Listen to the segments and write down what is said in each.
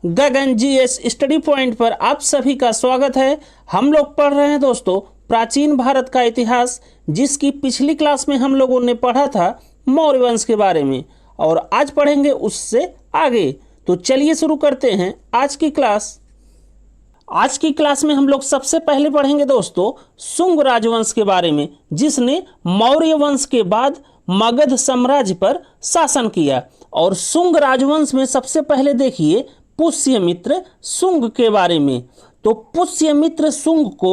गगन GS study point पर आप सभी का स्वागत है। हम लोग पढ़ रहे हैं दोस्तों प्राचीन भारत का इतिहास, जिसकी पिछली क्लास में हम लोगों ने पढ़ा था मौर्य वंश के बारे में, और आज पढ़ेंगे उससे आगे। तो चलिए शुरू करते हैं आज की क्लास। आज की क्लास में हम लोग सबसे पहले पढ़ेंगे दोस्तों शुंग राजवंश के बारे में, जिसने मौर्य वंश के बाद मगध साम्राज्य पर शासन किया। और शुंग राजवंश में सबसे पहले देखिए पुष्यमित्र शुंग के बारे में। तो पुष्यमित्र शुंग को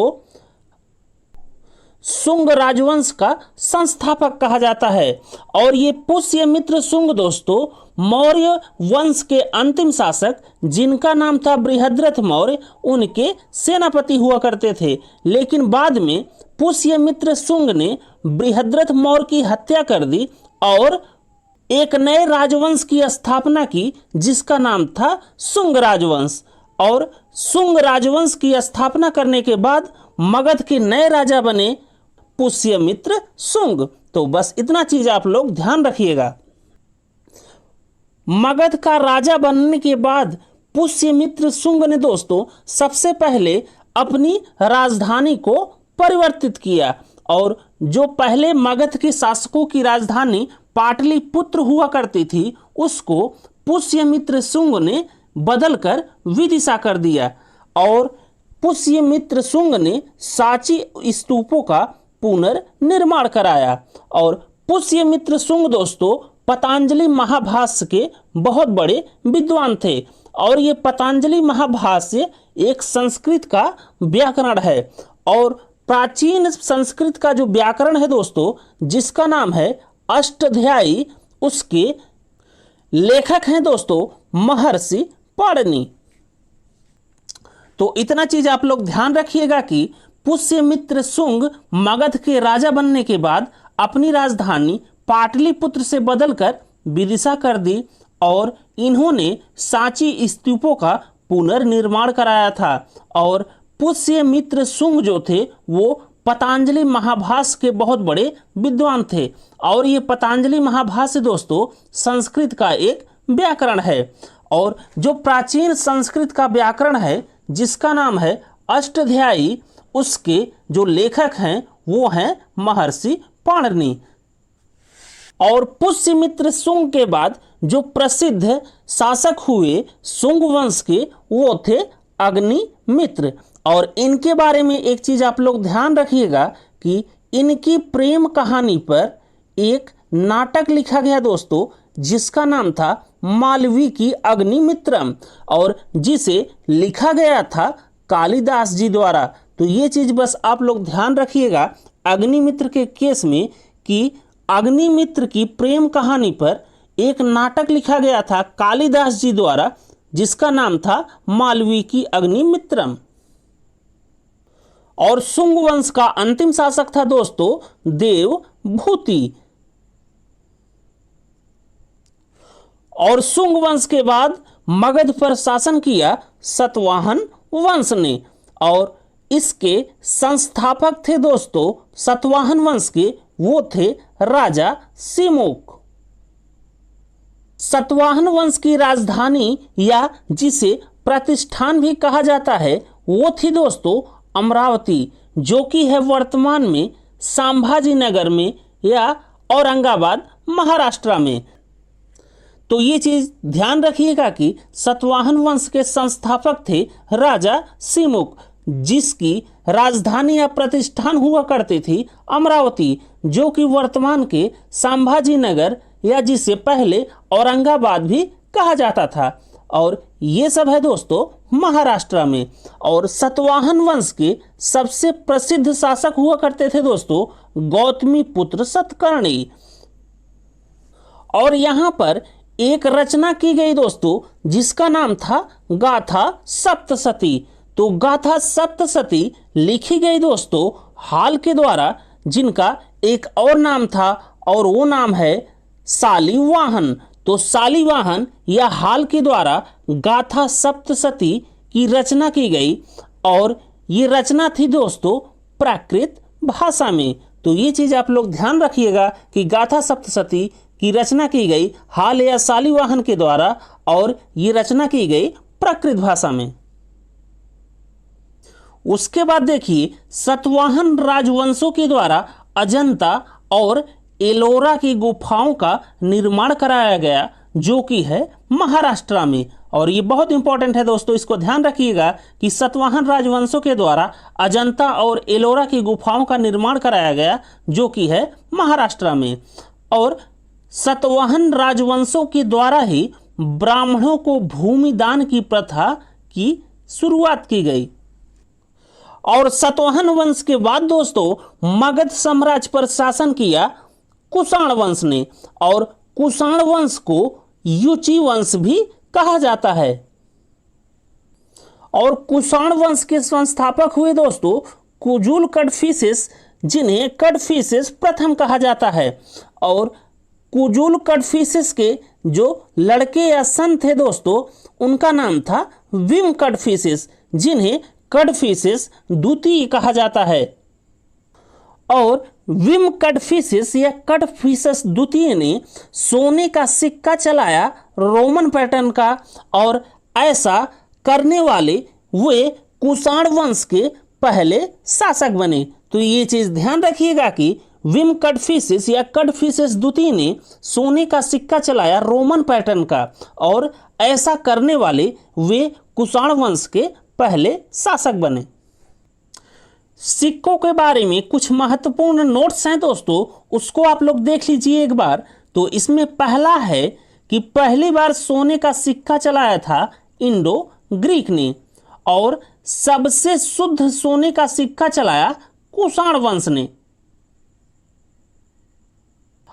शुंग राजवंश का संस्थापक कहा जाता है। और ये पुष्यमित्र शुंग दोस्तों मौर्य वंश के अंतिम शासक, जिनका नाम था बृहद्रथ मौर्य, उनके सेनापति हुआ करते थे। लेकिन बाद में पुष्यमित्र शुंग ने बृहद्रथ मौर्य की हत्या कर दी और एक नए राजवंश की स्थापना की, जिसका नाम था शुंग राजवंश। और शुंग राजवंश की स्थापना करने के बाद मगध के नए राजा बने पुष्यमित्र शुंग। तो बस इतना चीज आप लोग ध्यान रखिएगा। मगध का राजा बनने के बाद पुष्यमित्र शुंग ने दोस्तों सबसे पहले अपनी राजधानी को परिवर्तित किया। और जो पहले मगध के शासकों की राजधानी पाटलिपुत्र हुआ करती थी, उसको पुष्यमित्र शुंग ने बदलकर विदिशा कर दिया। और पुष्यमित्र शुंग ने सांची स्तूपों का पुनर्निर्माण कराया। और पुष्यमित्र शुंग दोस्तों पतंजलि महाभाष्य के बहुत बड़े विद्वान थे। और ये पतंजलि महाभाष्य एक संस्कृत का व्याकरण है। और प्राचीन संस्कृत का जो व्याकरण है दोस्तों, जिसका नाम है अष्टाध्यायी, उसके लेखक हैं दोस्तों महर्षि पाणिनि। तो इतना चीज आप लोग ध्यान रखिएगा कि पुष्यमित्र शुंग मगध के राजा बनने के बाद अपनी राजधानी पाटलिपुत्र से बदलकर विदिशा कर दी। और इन्होंने सांची स्तूपों का पुनर्निर्माण कराया था। और पुष्यमित्र शुंग जो थे वो पतंजलि महाभाष्य के बहुत बड़े विद्वान थे। और ये पतंजलि महाभाष्य दोस्तों संस्कृत का एक व्याकरण है। और जो प्राचीन संस्कृत का व्याकरण है, जिसका नाम है अष्टाध्यायी, उसके जो लेखक हैं वो हैं महर्षि पाणिनि। और पुष्यमित्र शुंग के बाद जो प्रसिद्ध शासक हुए शुंग वंश के, वो थे अग्निमित्र। और इनके बारे में एक चीज आप लोग ध्यान रखिएगा कि इनकी प्रेम कहानी पर एक नाटक लिखा गया दोस्तों, जिसका नाम था मालविकी अग्निमित्रम, और जिसे लिखा गया था कालिदास जी द्वारा। तो ये चीज बस आप लोग ध्यान रखिएगा अग्निमित्र के केस में कि अग्निमित्र की प्रेम कहानी पर एक नाटक लिखा गया था कालिदास जी द्वारा, जिसका नाम था मालविकी अग्निमित्रम। और शुंग वंश का अंतिम शासक था दोस्तों देवभूति। और शुंग वंश के बाद मगध पर शासन किया सातवाहन वंश ने। और इसके संस्थापक थे दोस्तों सातवाहन वंश के, वो थे राजा सिमुक। सातवाहन वंश की राजधानी, या जिसे प्रतिष्ठान भी कहा जाता है, वो थी दोस्तों अमरावती, जो कि है वर्तमान में संभाजी नगर में या औरंगाबाद महाराष्ट्र में। तो ये चीज ध्यान रखिएगा कि सातवाहन वंश के संस्थापक थे राजा सिमुक, जिसकी राजधानी या प्रतिष्ठान हुआ करती थी अमरावती, जो कि वर्तमान के संभाजी नगर या जिसे पहले औरंगाबाद भी कहा जाता था। और ये सब है दोस्तों महाराष्ट्र में। और सातवाहन वंश के सबसे प्रसिद्ध शासक हुआ करते थे दोस्तों गौतमी पुत्र सतकर्णी। और यहाँ पर एक रचना की गई दोस्तों, जिसका नाम था गाथा सप्तशती। तो गाथा सप्तशती लिखी गई दोस्तों हाल के द्वारा, जिनका एक और नाम था, और वो नाम है शालिवाहन। तो शालिवाहन या हाल के द्वारा गाथा सप्तशती की रचना की गई। और ये रचना थी दोस्तों प्राकृत भाषा में। तो ये चीज आप लोग ध्यान रखिएगा कि गाथा सप्तशती की रचना की गई हाल या शालिवाहन के द्वारा, और ये रचना की गई प्राकृत भाषा में। उसके बाद देखिए सातवाहन राजवंशों के द्वारा अजंता और एलोरा की गुफाओं का निर्माण कराया गया, जो कि है महाराष्ट्र में। और ये बहुत इंपॉर्टेंट है दोस्तों, इसको ध्यान रखिएगा कि सातवाहन राजवंशों के द्वारा अजंता और एलोरा की गुफाओं का निर्माण कराया गया, जो कि है महाराष्ट्र में। और सातवाहन राजवंशों के द्वारा ही ब्राह्मणों को भूमि दान की प्रथा की शुरुआत की गई। और सातवाहन वंश के बाद दोस्तों मगध साम्राज्य पर शासन किया कुषाण वंश ने, और कुषाण वंश को युची वंश भी कहा जाता है। और कुषाण वंश के संस्थापक हुए दोस्तों कुजुल कड़फिसेस, जिन्हें कड़फिसेस प्रथम कहा जाता है। और कुजुल कड़फिसेस के जो लड़के या सन थे दोस्तों, उनका नाम था विम कड़फिसेस, जिन्हें कड़फिसेस द्वितीय कहा जाता है। और विम कड़फिसेस या कड़फिसेस द्वितीय ने सोने का सिक्का चलाया रोमन पैटर्न का, और ऐसा करने वाले वे कुषाण वंश के पहले शासक बने। तो ये चीज ध्यान रखिएगा कि विम कड़फिसेस या कड़फिसेस द्वितीय ने सोने का सिक्का चलाया रोमन पैटर्न का, और ऐसा करने वाले वे कुषाण वंश के पहले शासक बने। सिक्कों के बारे में कुछ महत्वपूर्ण नोट्स हैं दोस्तों, उसको आप लोग देख लीजिए एक बार। तो इसमें पहला है कि पहली बार सोने का सिक्का चलाया था इंडो ग्रीक ने, और सबसे शुद्ध सोने का सिक्का चलाया कुषाण वंश ने।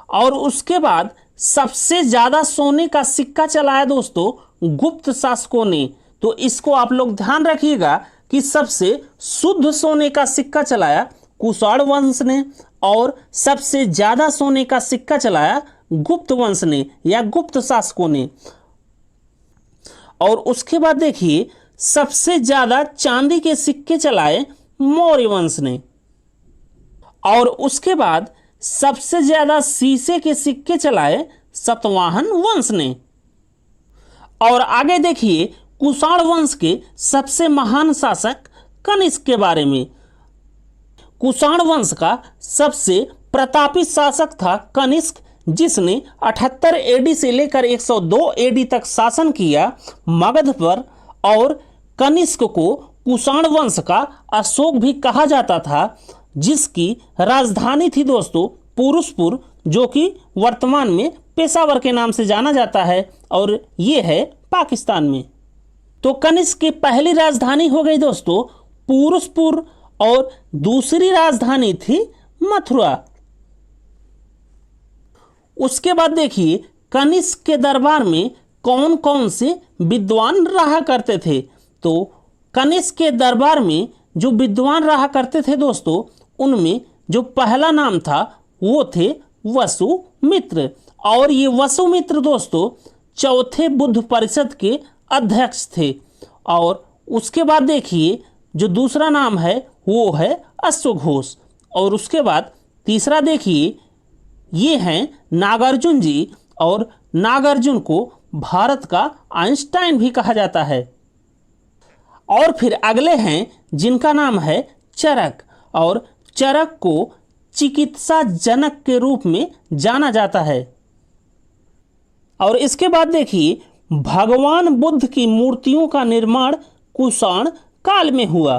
और उसके बाद सबसे ज्यादा सोने का सिक्का चलाया दोस्तों गुप्त शासकों ने। तो इसको आप लोग ध्यान रखिएगा कि सबसे शुद्ध सोने का सिक्का चलाया कुषाण वंश ने, और सबसे ज्यादा सोने का सिक्का चलाया गुप्त वंश ने या गुप्त शासकों ने। और उसके बाद देखिए सबसे ज्यादा चांदी के सिक्के चलाए मौर्य वंश ने। और उसके बाद सबसे ज्यादा शीशे के सिक्के चलाए सातवाहन वंश ने। और आगे देखिए कुषाण वंश के सबसे महान शासक कनिष्क के बारे में। कुषाण वंश का सबसे प्रतापी शासक था कनिष्क, जिसने 78 एडी से लेकर 102 एडी तक शासन किया मगध पर। और कनिष्क को कुषाण वंश का अशोक भी कहा जाता था, जिसकी राजधानी थी दोस्तों पुरुषपुर, जो कि वर्तमान में पेशावर के नाम से जाना जाता है, और ये है पाकिस्तान में। तो कनिष्क की पहली राजधानी हो गई दोस्तों पुरुषपुर, और दूसरी राजधानी थी मथुरा। उसके बाद देखिए कनिष्क के दरबार में कौन कौन से विद्वान रहा करते थे। तो कनिष्क के दरबार में जो विद्वान रहा करते थे दोस्तों, उनमें जो पहला नाम था वो थे वसुमित्र। और ये वसुमित्र दोस्तों चौथे बुद्ध परिषद के अध्यक्ष थे। और उसके बाद देखिए जो दूसरा नाम है वो है अश्वघोष। और उसके बाद तीसरा देखिए ये हैं नागार्जुन जी, और नागार्जुन को भारत का आइंस्टाइन भी कहा जाता है। और फिर अगले हैं जिनका नाम है चरक, और चरक को चिकित्सा जनक के रूप में जाना जाता है। और इसके बाद देखिए भगवान बुद्ध की मूर्तियों का निर्माण कुषाण काल में हुआ।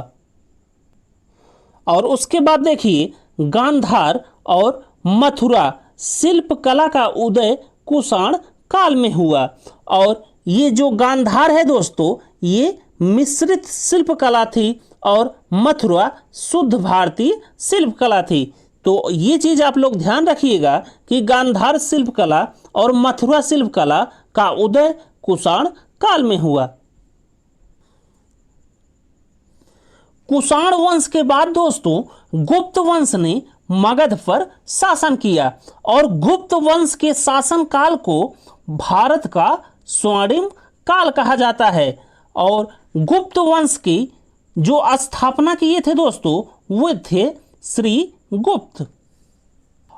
और उसके बाद देखिए गांधार और मथुरा शिल्प कला का उदय कुषाण काल में हुआ। और ये जो गांधार है दोस्तों ये मिश्रित शिल्प कला थी, और मथुरा शुद्ध भारतीय शिल्प कला थी। तो ये चीज आप लोग ध्यान रखिएगा कि गांधार शिल्प कला और मथुरा शिल्प कला का उदय कुषाण काल में हुआ। कुषाण वंश के बाद दोस्तों गुप्त वंश ने मगध पर शासन किया, और गुप्त वंश के शासन काल को भारत का स्वर्णिम काल कहा जाता है। और गुप्त वंश की जो स्थापना किए थे दोस्तों वो थे श्री गुप्त।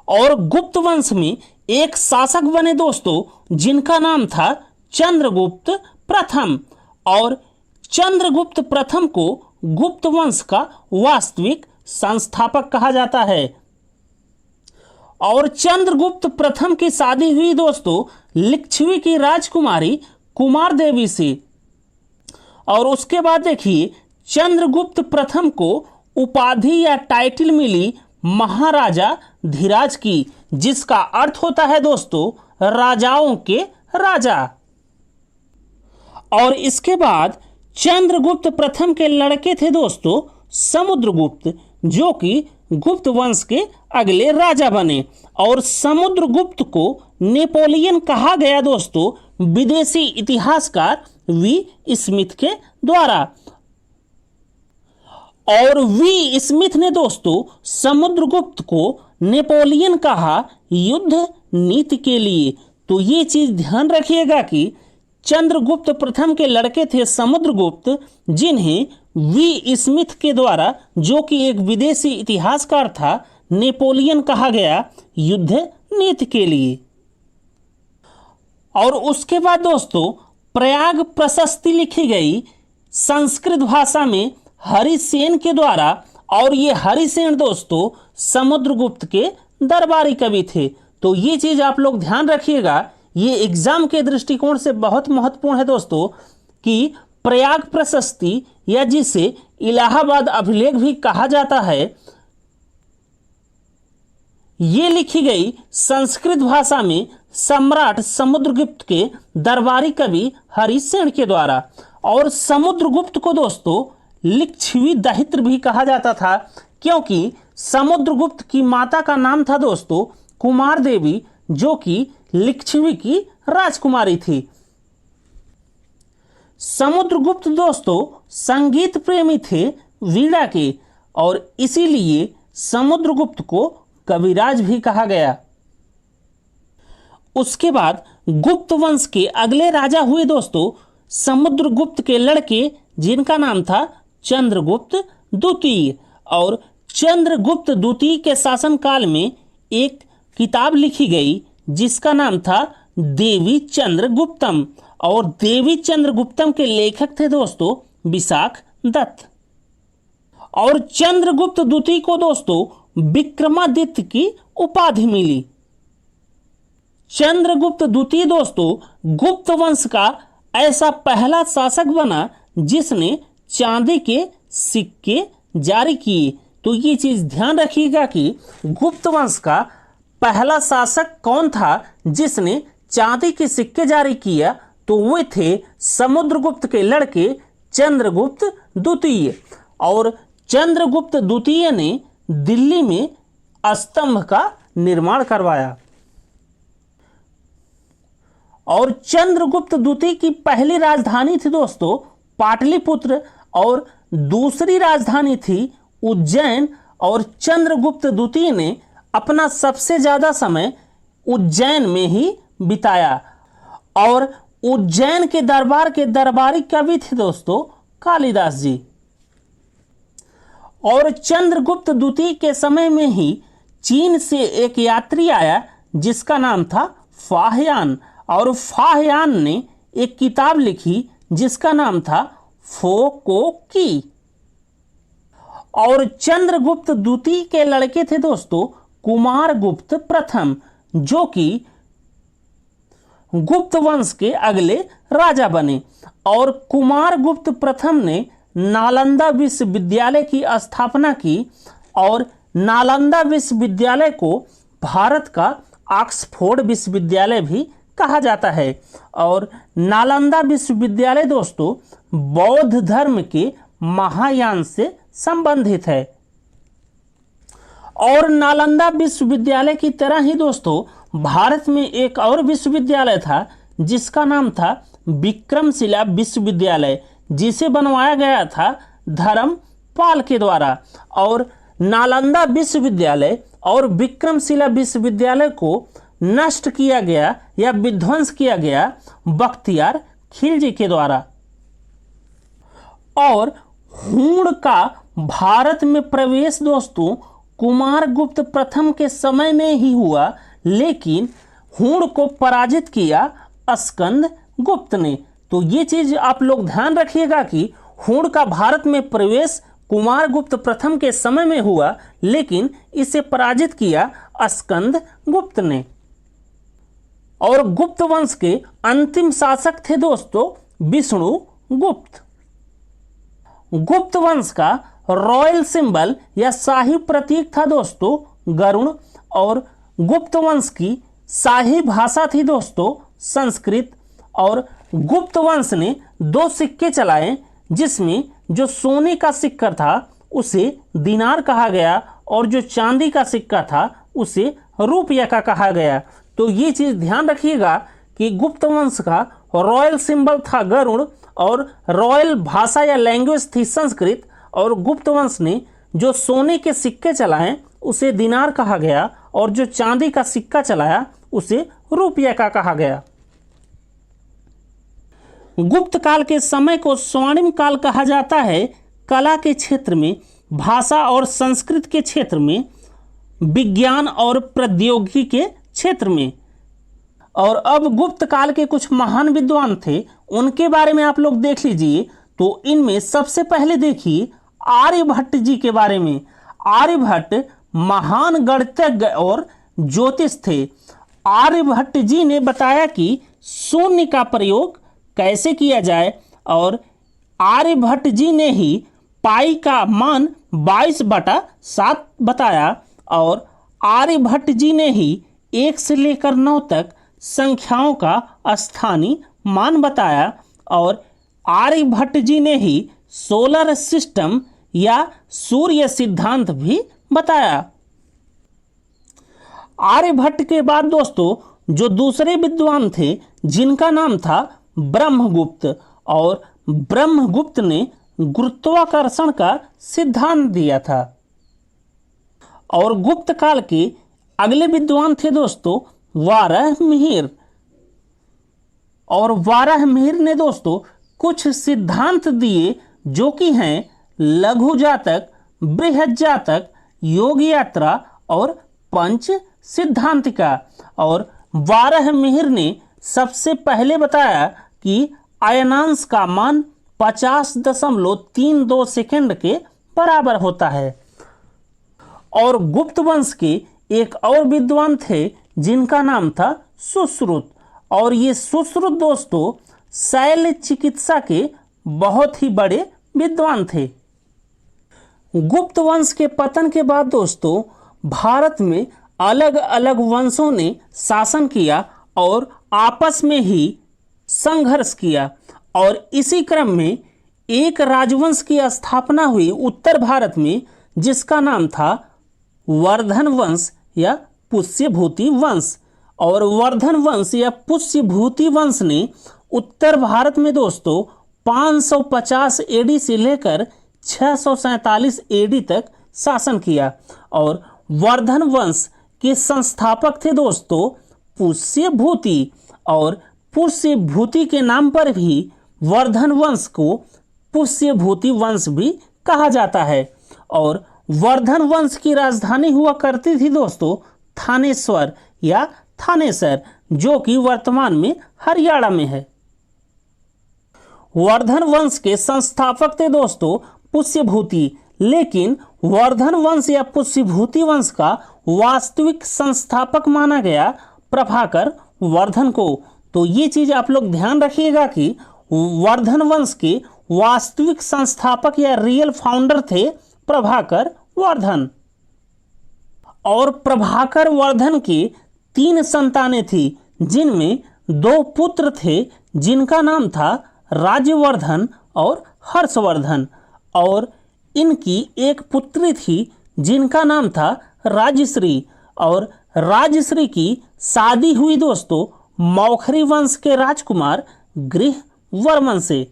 और गुप्त वंश में एक शासक बने दोस्तों जिनका नाम था चंद्रगुप्त प्रथम। और चंद्रगुप्त प्रथम को गुप्त वंश का वास्तविक संस्थापक कहा जाता है। और चंद्रगुप्त प्रथम की शादी हुई दोस्तों लिच्छवी की राजकुमारी कुमार देवी से। और उसके बाद देखिए चंद्रगुप्त प्रथम को उपाधि या टाइटल मिली महाराजा धीराज की, जिसका अर्थ होता है दोस्तों राजाओं के राजा। और इसके बाद चंद्रगुप्त प्रथम के लड़के थे दोस्तों समुद्रगुप्त, जो कि गुप्त वंश के अगले राजा बने। और समुद्रगुप्त को नेपोलियन कहा गया दोस्तों विदेशी इतिहासकार वी स्मिथ के द्वारा। और वी स्मिथ ने दोस्तों समुद्रगुप्त को नेपोलियन कहा युद्ध नीति के लिए। तो ये चीज ध्यान रखिएगा कि चंद्रगुप्त प्रथम के लड़के थे समुद्रगुप्त, जिन्हें वी स्मिथ के द्वारा, जो कि एक विदेशी इतिहासकार था, नेपोलियन कहा गया युद्ध नीति के लिए। और उसके बाद दोस्तों प्रयाग प्रशस्ति लिखी गई संस्कृत भाषा में हरिसेन के द्वारा। और ये हरिसेन दोस्तों समुद्रगुप्त के दरबारी कवि थे। तो ये चीज आप लोग ध्यान रखिएगा, ये एग्जाम के दृष्टिकोण से बहुत महत्वपूर्ण है दोस्तों कि प्रयाग प्रशस्ति या जिसे इलाहाबाद अभिलेख भी कहा जाता है, ये लिखी गई संस्कृत भाषा में सम्राट समुद्रगुप्त के दरबारी कवि हरिसेन के द्वारा। और समुद्रगुप्त को दोस्तों लिच्छवी दहित्र भी कहा जाता था, क्योंकि समुद्रगुप्त की माता का नाम था दोस्तों कुमार देवी, जो कि लिच्छवी की राजकुमारी थी। समुद्रगुप्त दोस्तों संगीत प्रेमी थे वीणा के, और इसीलिए समुद्रगुप्त को कविराज भी कहा गया। उसके बाद गुप्त वंश के अगले राजा हुए दोस्तों समुद्रगुप्त के लड़के, जिनका नाम था चंद्रगुप्त द्वितीय। और चंद्रगुप्त द्वितीय के शासनकाल में एक किताब लिखी गई जिसका नाम था देवी चंद्रगुप्तम। और देवी चंद्रगुप्तम के लेखक थे दोस्तों विशाख दत्त। और चंद्रगुप्त द्वितीय को दोस्तों विक्रमादित्य की उपाधि मिली। चंद्रगुप्त द्वितीय दोस्तों गुप्त वंश का ऐसा पहला शासक बना जिसने चांदी के सिक्के जारी किए। तो ये चीज ध्यान रखिएगा कि गुप्त वंश का पहला शासक कौन था जिसने चांदी के सिक्के जारी किया, तो वे थे समुद्रगुप्त के लड़के चंद्रगुप्त द्वितीय। और चंद्रगुप्त द्वितीय ने दिल्ली में स्तंभ का निर्माण करवाया। और चंद्रगुप्त द्वितीय की पहली राजधानी थी दोस्तों पाटलिपुत्र, और दूसरी राजधानी थी उज्जैन। और चंद्रगुप्त द्वितीय ने अपना सबसे ज्यादा समय उज्जैन में ही बिताया। और उज्जैन के दरबार के दरबारी कवि थे दोस्तों कालिदास जी। और चंद्रगुप्त द्वितीय के समय में ही चीन से एक यात्री आया जिसका नाम था फाहयान। और फाहयान ने एक किताब लिखी जिसका नाम था फो को की। और चंद्रगुप्त द्वितीय के लड़के थे दोस्तों कुमारगुप्त प्रथम, जो कि गुप्त वंश के अगले राजा बने। और कुमारगुप्त प्रथम ने नालंदा विश्वविद्यालय की स्थापना की। और नालंदा विश्वविद्यालय को भारत का ऑक्सफोर्ड विश्वविद्यालय भी कहा जाता है। और नालंदा विश्वविद्यालय दोस्तों बौद्ध धर्म के महायान से संबंधित है। और नालंदा विश्वविद्यालय की तरह ही दोस्तों भारत में एक और विश्वविद्यालय था जिसका नाम था विक्रमशिला विश्वविद्यालय, जिसे बनवाया गया था धर्मपाल के द्वारा। और नालंदा विश्वविद्यालय और विक्रमशिला विश्वविद्यालय को नष्ट किया गया या विध्वंस किया गया बख्तियार खिलजी के द्वारा। और हूण का भारत में प्रवेश दोस्तों कुमारगुप्त प्रथम के समय में ही हुआ, लेकिन हूण को पराजित किया स्कंद गुप्त ने। तो ये चीज आप लोग ध्यान रखिएगा कि हुण का भारत में प्रवेश कुमार गुप्त प्रथम के समय में हुआ, लेकिन इसे पराजित किया स्कंद गुप्त ने। और गुप्त वंश के अंतिम शासक थे दोस्तों विष्णु गुप्त। गुप्त वंश का रॉयल सिंबल या शाही प्रतीक था दोस्तों गरुड़, और गुप्त वंश की शाही भाषा थी दोस्तों संस्कृत। और गुप्त वंश ने 2 सिक्के चलाए, जिसमें जो सोने का सिक्का था उसे दिनार कहा गया और जो चांदी का सिक्का था उसे रुपया का कहा गया। तो ये चीज़ ध्यान रखिएगा कि गुप्त वंश का रॉयल सिंबल था गरुड़ और रॉयल भाषा या लैंग्वेज थी संस्कृत, और गुप्त वंश ने जो सोने के सिक्के चलाए उसे दिनार कहा गया और जो चांदी का सिक्का चलाया उसे रुपया का कहा गया। गुप्त काल के समय को स्वर्णिम काल कहा जाता है कला के क्षेत्र में, भाषा और संस्कृत के क्षेत्र में, विज्ञान और प्रौद्योगिकी के क्षेत्र में। और अब गुप्त काल के कुछ महान विद्वान थे, उनके बारे में आप लोग देख लीजिए। तो इनमें सबसे पहले देखिए आर्यभट्ट जी के बारे में। आर्यभट्ट महान गणितज्ञ और ज्योतिष थे। आर्यभट्ट जी ने बताया कि शून्य का प्रयोग कैसे किया जाए, और आर्यभट्ट जी ने ही पाई का मान 22/7 बताया, और आर्यभट्ट जी ने ही 1 से लेकर 9 तक संख्याओं का स्थानीय मान बताया, और आर्यभट्ट जी ने ही सोलर सिस्टम या सूर्य सिद्धांत भी बताया। आर्यभट्ट के बाद दोस्तों जो दूसरे विद्वान थे जिनका नाम था ब्रह्मगुप्त, और ब्रह्मगुप्त ने गुरुत्वाकर्षण का सिद्धांत दिया था। और गुप्त काल के अगले विद्वान थे दोस्तों वाराहमिहिर, और वाराहमिहिर ने दोस्तों कुछ सिद्धांत दिए जो कि हैं लघु जातक, बृहद जातक, योग यात्रा और पंच सिद्धांतिका। और वाराहमिहिर ने सबसे पहले बताया कि अयनांश का मान 50.32 सेकंड के बराबर होता है। और गुप्त वंश के एक और विद्वान थे जिनका नाम था सुश्रुत, और ये सुश्रुत दोस्तों शैल चिकित्सा के बहुत ही बड़े विद्वान थे। गुप्त वंश के पतन के बाद दोस्तों भारत में अलग अलग वंशों ने शासन किया और आपस में ही संघर्ष किया, और इसी क्रम में एक राजवंश की स्थापना हुई उत्तर भारत में, जिसका नाम था वर्धन वंश या पुष्यभूति वंश। और वर्धन वंश या पुष्यभूति वंश ने उत्तर भारत में दोस्तों 550 एडी से लेकर 647 एडी तक शासन किया। और वर्धन वंश के संस्थापक थे दोस्तों पुष्यभूति, और पुष्यभूति के नाम पर भी वर्धन वंश को पुष्यभूति वंश भी कहा जाता है। और वर्धन वंश की राजधानी हुआ करती थी दोस्तों थानेश्वर या थानेसर, जो कि वर्तमान में हरियाणा में है। वर्धन वंश के संस्थापक थे दोस्तों पुष्यभूति, लेकिन वर्धन वंश या पुष्यभूति वंश का वास्तविक संस्थापक माना गया प्रभाकर वर्धन को। तो ये चीज आप लोग ध्यान रखिएगा कि वर्धन वंश के वास्तविक संस्थापक या रियल फाउंडर थे प्रभाकर वर्धन। और प्रभाकर वर्धन की 3 संतानें थी, जिनमें 2 पुत्र थे जिनका नाम था राज्यवर्धन और हर्षवर्धन, और इनकी एक पुत्री थी जिनका नाम था राजश्री। और राजश्री की शादी हुई दोस्तों मौखरी वंश के राजकुमार गृहवर्मन से।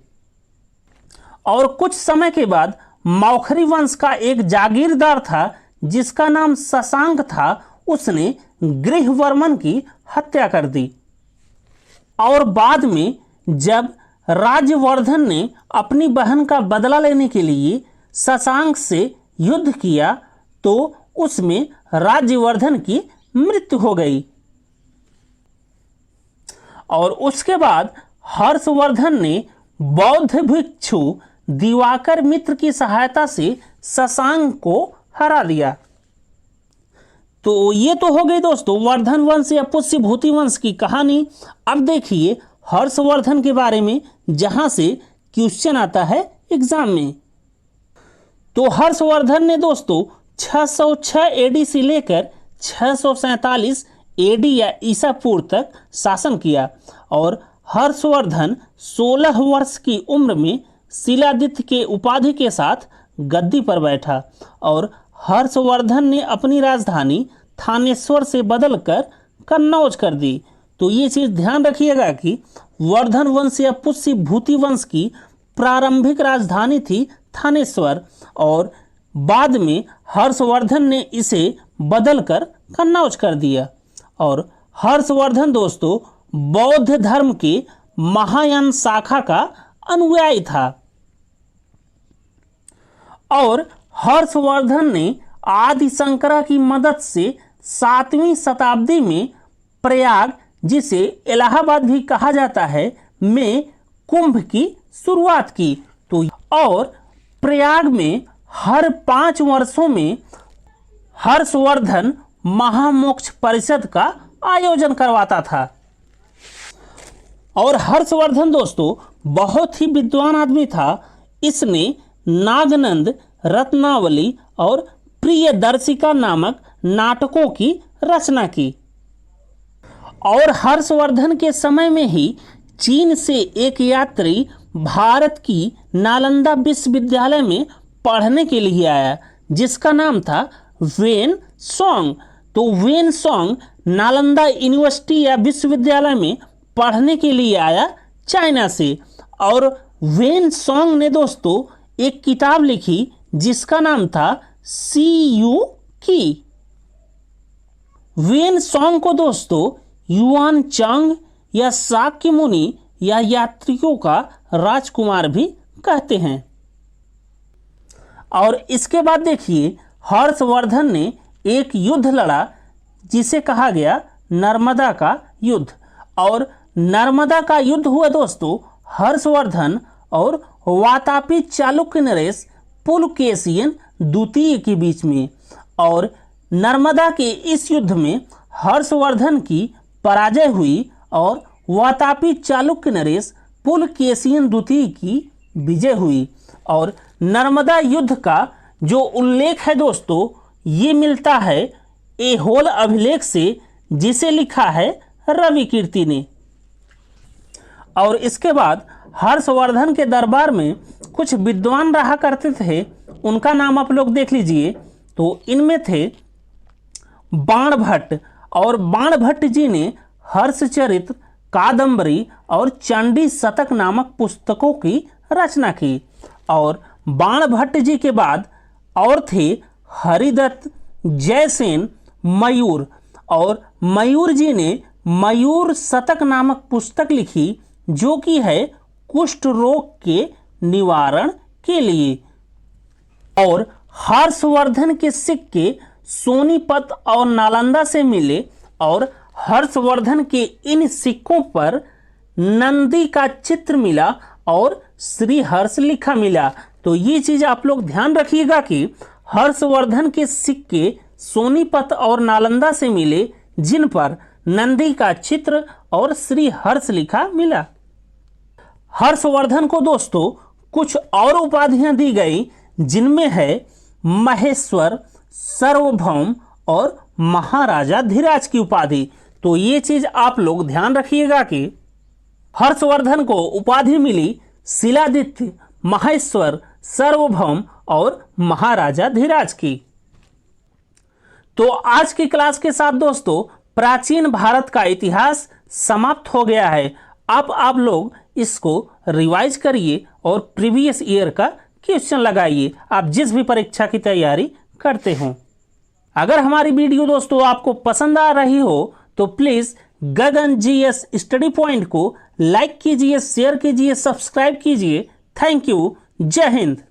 और कुछ समय के बाद मौखरी वंश का एक जागीरदार था जिसका नाम शशांक था, उसने गृहवर्मन की हत्या कर दी। और बाद में जब राज्यवर्धन ने अपनी बहन का बदला लेने के लिए शशांक से युद्ध किया तो उसमें राज्यवर्धन की मृत्यु हो गई। और उसके बाद हर्षवर्धन ने बौद्ध भिक्षु दिवाकर मित्र की सहायता से शशांक को हरा दिया। तो ये तो हो गई दोस्तों वर्धन वंश या पुष्यभूति वंश की कहानी। अब देखिए हर्षवर्धन के बारे में जहां से क्वेश्चन आता है एग्जाम में। तो हर्षवर्धन ने दोस्तों 606 एडी से लेकर 647 एडी या ईसा पूर्व तक शासन किया और हर्षवर्धन 16 वर्ष की उम्र में शिलादित्य के उपाधि के साथ गद्दी पर बैठा और हर्षवर्धन ने अपनी राजधानी थानेश्वर से बदलकर कन्नौज कर दी। तो ये चीज़ ध्यान रखिएगा कि वर्धन वंश या पुष्यभूति वंश की प्रारंभिक राजधानी थी थानेश्वर और बाद में हर्षवर्धन ने इसे बदलकर कन्नौज कर दिया। और हर्षवर्धन दोस्तों बौद्ध धर्म के महायान शाखा का अनुयायी था और हर्षवर्धन ने आदि शंकरा की मदद से 7वीं शताब्दी में प्रयाग, जिसे इलाहाबाद भी कहा जाता है, में कुंभ की शुरुआत की। तो और प्रयाग में हर 5 वर्षों में हर्षवर्धन महामोक्ष परिषद का आयोजन करवाता था। और हर्षवर्धन दोस्तों बहुत ही विद्वान आदमी था। इसने नागनंद, रत्नावली और प्रियदर्शिका नामक नाटकों की रचना की। और हर्षवर्धन के समय में ही चीन से एक यात्री भारत की नालंदा विश्वविद्यालय में पढ़ने के लिए आया जिसका नाम था वेन सोंग। तो वेन सोंग नालंदा यूनिवर्सिटी या विश्वविद्यालय में पढ़ने के लिए आया चाइना से और वेन सोंग ने दोस्तों एक किताब लिखी जिसका नाम था सी यू की। वेन सोंग को दोस्तों युआन चांग या शाक्य मुनि या यात्रियों का राजकुमार भी कहते हैं। और इसके बाद देखिए हर्षवर्धन ने एक युद्ध लड़ा जिसे कहा गया नर्मदा का युद्ध। और नर्मदा का युद्ध हुआ दोस्तों हर्षवर्धन और वातापी चालुक्य नरेश पुलकेशियन द्वितीय के बीच में। और नर्मदा के इस युद्ध में हर्षवर्धन की पराजय हुई और वातापी चालुक्य नरेश पुलकेशियन द्वितीय की विजय हुई। और नर्मदा युद्ध का जो उल्लेख है दोस्तों ये मिलता है ऐहोल अभिलेख से जिसे लिखा है रवि कीर्ति ने। और इसके बाद हर्षवर्धन के दरबार में कुछ विद्वान रहा करते थे, उनका नाम आप लोग देख लीजिए। तो इनमें थे बाणभट्ट और बाणभट्ट जी ने हर्षचरित्र, कादंबरी और चंडी शतक नामक पुस्तकों की रचना की। और बाणभट्ट जी के बाद और थे हरिदत्त, जयसेन, मयूर। और मयूर जी ने मयूर शतक नामक पुस्तक लिखी जो कि है कुष्ठ रोग के निवारण के लिए। और हर्षवर्धन के सिक्के सोनीपत और नालंदा से मिले और हर्षवर्धन के इन सिक्कों पर नंदी का चित्र मिला और श्री हर्ष लिखा मिला। तो ये चीज आप लोग ध्यान रखिएगा कि हर्षवर्धन के सिक्के सोनीपत और नालंदा से मिले जिन पर नंदी का चित्र और श्री हर्ष लिखा मिला। हर्षवर्धन को दोस्तों कुछ और उपाधियां दी गई जिनमें है महेश्वर, सार्वभौम और महाराजा धीराज की उपाधि। तो ये चीज आप लोग ध्यान रखिएगा कि हर्षवर्धन को उपाधि मिली शिलादित्य, महेश्वर, सार्वभौम और महाराजा धीराज की। तो आज की क्लास के साथ दोस्तों प्राचीन भारत का इतिहास समाप्त हो गया है। अब आप लोग इसको रिवाइज करिए और प्रीवियस ईयर का क्वेश्चन लगाइए, आप जिस भी परीक्षा की तैयारी करते हो। अगर हमारी वीडियो दोस्तों आपको पसंद आ रही हो तो please Gagan GS study point को लाइक कीजिए, शेयर कीजिए, सब्सक्राइब कीजिए। Thank you. जय हिंद।